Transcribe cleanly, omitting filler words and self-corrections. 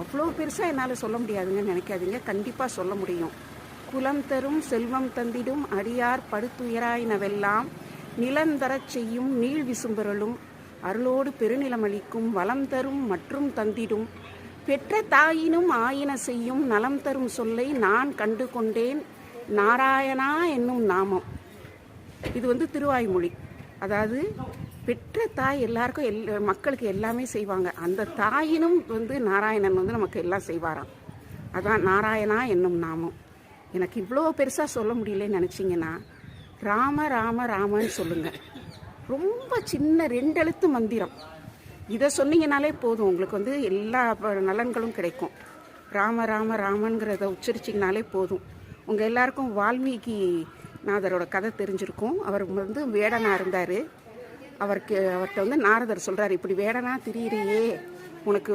அவ்வளோ பெருசாக என்னால் சொல்ல முடியாதுங்கன்னு நினைக்காதீங்க, கண்டிப்பாக சொல்ல முடியும். குலம் தரும் செல்வம் தந்திடும் அடியார் படுத்துயராயினவெல்லாம் நிலந்தரச் செய்யும் நீள் விசும்பொருளும் அருளோடு பெருநிலமளிக்கும் வளம் தரும் மற்றும் தந்திடும் பெற்ற தாயினும் ஆயின செய்யும் நலம் தரும் சொல்லை நான் கண்டு கொண்டேன் நாராயணா என்னும் நாமம். இது திருவாய்மொழி. அதாவது பெற்ற தாய் எல்லாருக்கும் மக்களுக்கு எல்லாமே செய்வாங்க. அந்த தாயினும் நாராயணன் நமக்கு எல்லாம் செய்வாராம். அதான் நாராயணா என்னும் நாமம். எனக்கு இவ்வளோ பெருசாக சொல்ல முடியலன்னு நினச்சிங்கன்னா ராம ராம ராமன்னு சொல்லுங்கள். ரொம்ப சின்ன 2 எழுத்து மந்திரம். இதை சொன்னீங்கனாலே போதும், உங்களுக்கு எல்லா நலன்களும் கிடைக்கும். ராம ராம ராமன்கிறத உச்சரிச்சிங்கனாலே போதும். உங்கள் எல்லாருக்கும் வால்மீகி நாதரோட கதை தெரிஞ்சிருக்கும். அவர் வேடனாக இருந்தார். அவர்கிட்ட நாரதர் சொல்கிறார், இப்படி வேடனா திரியிறியே, உனக்கு